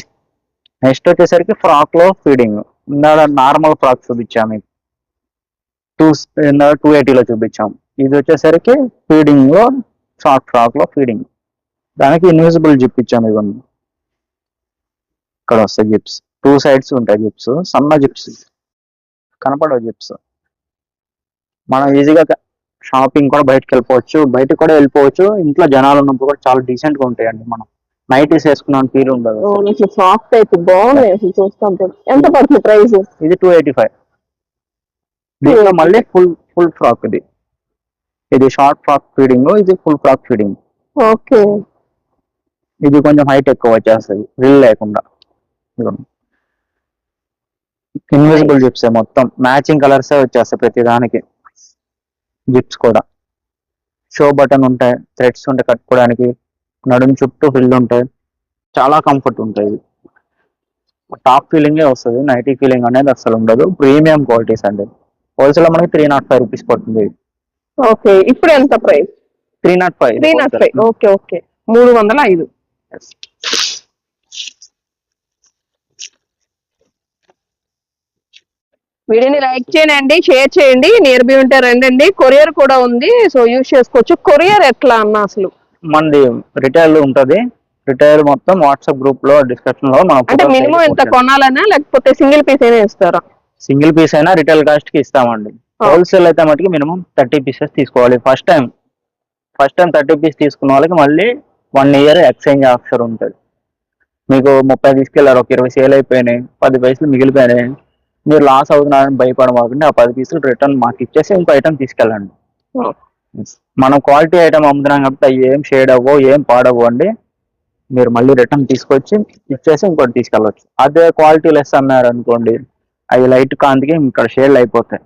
నెక్స్ట్ వచ్చేసరికి ఫ్రాక్ లో ఫీడింగ్. నార్మల్ ఫ్రాక్ చూపించాము మీకు, 280లో చూపించాం. ఇది వచ్చేసరికి ఫీడింగ్ లో షార్ట్ ఫ్రాక్ లో ఫీడింగ్, దానికి ఇన్విజిబుల్ జిప్ ఇచ్చాము. ఇవన్నీ ఇక్కడ వస్తాయి జిప్స్, 2 సైడ్స్ ఉంటాయి జిప్స్, సన్న జిప్స్, కనపడవు జిప్స్. మనం ఈజీగా షాపింగ్ కూడా బయటకు వెళ్ళిపోవచ్చు, ఇంట్లో జనాలు ఉన్నప్పుడు కూడా చాలా డీసెంట్ గా ఉంటాయండి. మనం నైటీస్ వేసుకున్నాను ఫీల్ ఉండదు. అసలు సాఫ్ట్ అయితే బాగున్నాయి అసలు చూస్తుంటే. ఎంత పడుతుంది ప్రైస్? ఇది 285. దీంట్లో మళ్ళీ ఫుల్ ఫ్రాక్ ఇది షార్ట్ ఫ్రాక్ ఫీడింగ్, ఇది ఫుల్ ఫ్రాక్ ఫీడింగ్. ఓకే. ఇది కొంచెం హైట్ ఎక్కువ వచ్చేస్తుంది రిల్ లేకుండా. ఇన్విజిబుల్ జిప్స్ మొత్తం మ్యాచింగ్ కలర్స్ వచ్చేస్తాయి ప్రతి దానికి. జిప్స్ కూడా షో బటన్ ఉంటాయి, థ్రెడ్స్ ఉంటాయి కట్టుకోవడానికి, నడుము చుట్టూ ఫిల్ ఉంటాయి, చాలా కంఫర్ట్ ఉంటాయి. టాప్ ఫీలింగే వస్తుంది, నైటీ ఫీలింగ్ అనేది అసలు ఉండదు. ప్రీమియం క్వాలిటీస్ అండి. హోల్సేల్ మనకి 305 రూపీస్ పడుతుంది. ఓకే. ఇప్పుడు ఎంత ప్రైస్? 305. 305. Okay okay. 305. వీడియోని లైక్ చేయండి, షేర్ చేయండి. నియర్ బై ఉంటే రండి. కొరియర్ కూడా ఉంది, సో యూజ్ చేసుకోవచ్చు. కొరియర్ ఎట్లా అన్న అసలు? మనది రిటైల్ ఉంటది. రిటైల్ మొత్తం వాట్సాప్ గ్రూప్ లో డిస్క్రిప్షన్ లో మనం అంటే మినిమం ఎంత కొనాలనా లేకపోతే సింగిల్ పీస్ అయినా ఇస్తారా? సింగిల్ పీస్ అయినా రిటైల్ కాస్ట్ కి ఇస్తామండి. హోల్సేల్ అయితే మటుకు మినిమం 30 పీసెస్ తీసుకోవాలి. ఫస్ట్ టైం 30 పీస్ తీసుకున్న వాళ్ళకి మళ్ళీ 1 year ఎక్స్చేంజ్ ఆఫర్ ఉంటుంది. మీకు 30 తీసుకెళ్లారు, ఒక 20 సేల్ అయిపోయినాయి, 10 పైసలు మిగిలిపోయినాయి, మీరు లాస్ అవుతున్నారని భయపడమాకండి. ఆ 10 పీసులు రిటర్న్ మాకు ఇచ్చేసి ఇంకో ఐటమ్ తీసుకెళ్ళండి. మనం క్వాలిటీ ఐటమ్ అమ్ముతున్నాం కాబట్టి అవి ఏం షేడ్ అవ్వవు, ఏం పాడవు అండి. మీరు మళ్ళీ రిటర్న్ తీసుకొచ్చి ఇచ్చేసి ఇంకోటి తీసుకెళ్ళవచ్చు. అదే క్వాలిటీ లెస్ అన్నారు అనుకోండి, అవి లైట్ కాంతికి ఇక్కడ షేడ్లు అయిపోతాయి.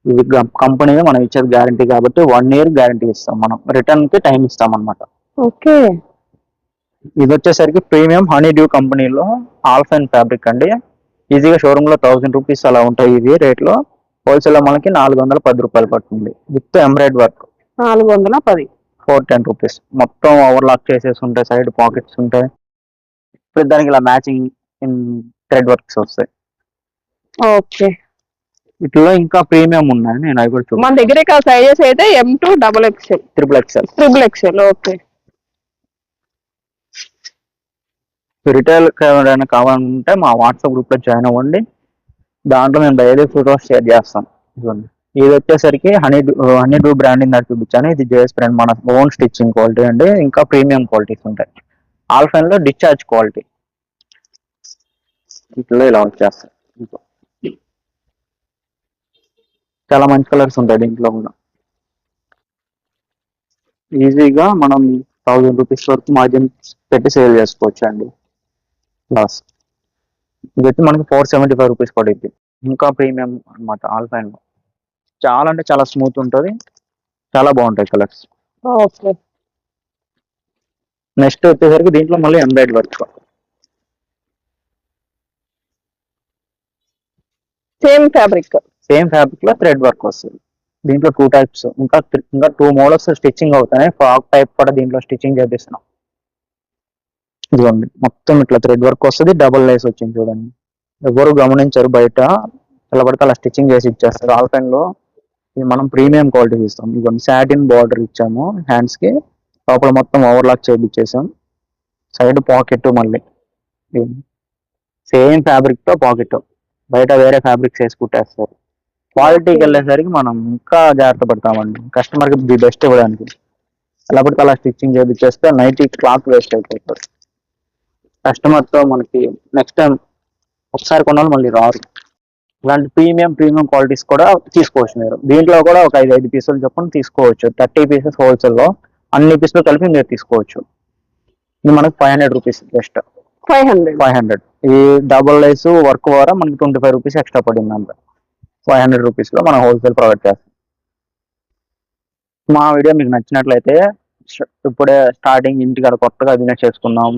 ఇది కంపెనీ మనం ఇచ్చేది గ్యారంటీ కాబట్టి 1 year గ్యారంటీ ఇస్తాం. మనం రిటర్న్ కి టైం ఇస్తాం అనమాట. ఓకే. ఇది వచ్చేసరికి ప్రీమియం హనీ డ్యూ కంపెనీలో ఆల్ఫైన్ ఫ్యాబ్రిక్ అండి. ఈజీగా షోరూమ్ లో 1000 రూపీస్ అలా ఉంటాయి ఇవి రేట్ లో. హోల్సేల్ లో మనకి 410 రూపాయలు పడుతుంది విత్ ఎంబ్రాయిడ్ వర్క్. 410. 410 రూపీస్. మొత్తం ఓవర్లాక్ చేసేసి ఉంటాయి, సైడ్ పాకెట్స్ ఉంటాయి. ఇప్పుడు దానికి ఇలా మ్యాచింగ్ థ్రెడ్ వర్క్స్ వస్తాయి. ఓకే. ఇట్లా ఇంకా ప్రీమియం ఉన్నాయి, నేను అవి కూడా చూడండి. మన దగ్గర సైజెస్ అయితే M2 XXL, XXL. Okay. Retail ఎవరైనా కావాలంటే మా వాట్సాప్ గ్రూప్ లో జాయిన్ అవ్వండి. దాంట్లో మేము డైలీ ఫోటోస్ షేర్ చేస్తాం. ఇది వచ్చేసరికి హనీ డ్యూ బ్రాండింగ్ దాకా చూపించాను. ఇది జేఎస్ బ్రాండ్, మన ఓన్ స్టిచ్చింగ్ క్వాలిటీ అండి. ఇంకా ప్రీమియం క్వాలిటీస్ ఉంటాయి. ఆల్ఫైన్ లో డిశ్చార్జ్ క్వాలిటీ ఇట్లా ఇలా వచ్చేస్తాయి. చాలా మంచి కలర్స్ ఉంటాయి దీంట్లో కూడా. ఈజీగా మనం 1000 రూపీస్ వరకు మార్జిన్ పెట్టి సేల్ చేసుకోవచ్చు అండి. లాస్ ఇది వచ్చి మనకి 475 రూపీస్ పడుద్ది. ఇంకా ప్రీమియం అనమాట ఆల్ఫైన్ లో. చాలా అంటే చాలా స్మూత్ ఉంటుంది, చాలా బాగుంటాయి కలర్స్. ఓకే. నెక్స్ట్ వచ్చేసరికి దీంట్లో మళ్ళీ ఎంబ్రాయిడ్ వర్క్, సేమ్ ఫ్యాబ్రిక్ లో థ్రెడ్ వర్క్ వస్తుంది. దీంట్లో 2 types, ఇంకా 2 మోడల్స్ స్టిచ్చింగ్ అవుతాయి. ఫ్రాక్ టైప్ కూడా దీంట్లో స్టిచ్చింగ్ చేపిస్తున్నాం. ఇదిగోండి మొత్తం ఇట్లా థ్రెడ్ వర్క్ వస్తుంది, డబుల్ లేస్ వచ్చింది చూడండి. ఎవరు గమనించారు, బయట ఎలా పడితే అలా స్టిచ్చింగ్ చేసి ఇచ్చేస్తారు. ఆల్ఫైన్ లో ఇది మనం ప్రీమియం క్వాలిటీ ఇస్తాం. ఇదిగోండి సాటిన్ బార్డర్ ఇచ్చాము హ్యాండ్స్ కి, లోపల మొత్తం ఓవర్లాక్ చేయించేసాం. సైడ్ పాకెట్ మళ్ళీ సేమ్ ఫ్యాబ్రిక్ తో పాకెట్. బయట వేరే ఫ్యాబ్రిక్స్ వేసి కుట్టేస్తారు. క్వాలిటీకి వెళ్ళేసరికి మనం ఇంకా జాగ్రత్త పడతామండి, కస్టమర్ కి ది బెస్ట్ ఇవ్వడానికి. ఎలా పడితే అలా స్టిచ్చింగ్ చేయించేస్తే నైట్ క్లాత్ వేస్ట్ అయిపోతుంది. కస్టమర్ తో మనకి నెక్స్ట్ టైం ఒకసారి కొనాలి మళ్ళీ రారు. ఇలాంటి ప్రీమియం క్వాలిటీస్ కూడా తీసుకోవచ్చు మీరు. దీంట్లో కూడా ఒక 5 పీసులు చొప్పున తీసుకోవచ్చు. 30 పీసెస్ హోల్సేల్ లో, అన్ని పీసులు కలిపి మీరు తీసుకోవచ్చు. ఇది మనకి 500 రూపీస్ జస్ట్. 500. ఈ డబుల్ లైస్ వర్క్ ద్వారా మనకి 25 రూపీస్ ఎక్స్ట్రా పడింది అంత. 500 రూపీస్ లో మనం హోల్సేల్ ప్రొవైడ్ చేస్తాం. మా వీడియో మీకు నచ్చినట్లయితే ఇప్పుడే స్టార్టింగ్ ఇంటికాడ కొత్తగా బిజినెస్ చేసుకున్నాం,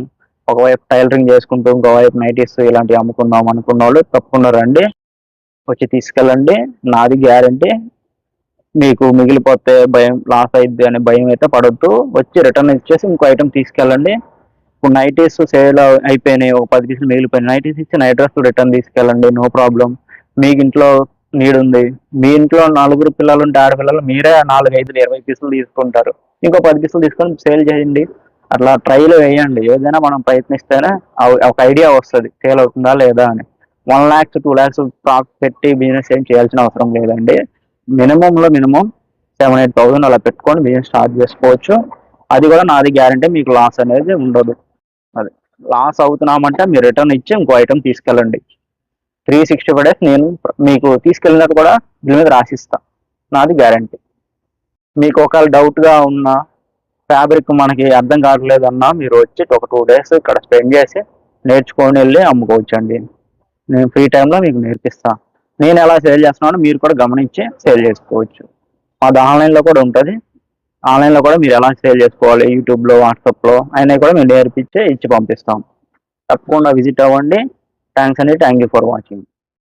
ఒకవైపు టైలరింగ్ చేసుకుంటూ ఇంకోవైపు నైటీస్ ఇలాంటివి అమ్ముకుందాం అనుకున్న వాళ్ళు తప్పకుండా రండి, వచ్చి తీసుకెళ్ళండి. నాది గ్యారంటీ. మీకు మిగిలిపోతే భయం, లాస్ అయిద్ది అనే భయం అయితే పడొద్దు. వచ్చి రిటర్న్ ఇచ్చేసి ఇంకో ఐటమ్ తీసుకెళ్ళండి. ఇప్పుడు నైటీస్ సేల్ అయిపోయినాయి, ఒక 10 పీసులు మిగిలిపోయినాయి, నైటీస్ ఇచ్చి నైట్ డ్రెస్ రిటర్న్ తీసుకెళ్ళండి, నో ప్రాబ్లం. మీకు ఇంట్లో నీడ్ ఉంది, మీ ఇంట్లో 4 పిల్లలు ఉంటే ఆడపిల్లలు, మీరే 4, 5, 20 పీసులు తీసుకుంటారు, ఇంకో 10 పీసులు తీసుకొని సేల్ చేయండి. అట్లా ట్రైలు వేయండి. ఏదైనా మనం ప్రయత్నిస్తేనే ఒక ఐడియా వస్తుంది సేల్ అవుతుందా లేదా అని. 1 lakh 2 lakhs ప్రాఫిట్ పెట్టి బిజినెస్ ఏం చేయాల్సిన అవసరం లేదండి. మినిమం 7-8 thousand అలా పెట్టుకొని బిజినెస్ స్టార్ట్ చేసుకోవచ్చు. అది కూడా నాది గ్యారంటీ, మీకు లాస్ అనేది ఉండదు. లాస్ అవుతున్నామంటే మీరు రిటర్న్ ఇచ్చి ఇంకో ఐటమ్ తీసుకెళ్ళండి. 365 డేస్ నేను మీకు తీసుకెళ్ళినట్టు కూడా దీని మీద రాసిస్తా, నాది గ్యారంటీ. మీకు ఒకవేళ డౌట్గా ఉన్న ఫ్యాబ్రిక్ మనకి అర్థం కావట్లేదు అన్నా మీరు వచ్చి ఒక 2 డేస్ ఇక్కడ స్పెండ్ చేసి నేర్చుకొని వెళ్ళి అమ్ముకోవచ్చండి. నేను ఫ్రీ టైంలో మీకు నేర్పిస్తా. నేను ఎలా సేల్ చేస్తున్నానో మీరు కూడా గమనించి సేల్ చేసుకోవచ్చు. మాది ఆన్లైన్లో కూడా ఉంటుంది. ఆన్లైన్లో కూడా మీరు ఎలా సేల్ చేసుకోవాలి, యూట్యూబ్లో, వాట్సాప్లో అయినా కూడా మేము నేర్పించి ఇచ్చి పంపిస్తాం. తప్పకుండా విజిట్ అవ్వండి. థ్యాంక్స్ అండి. Thank you for watching.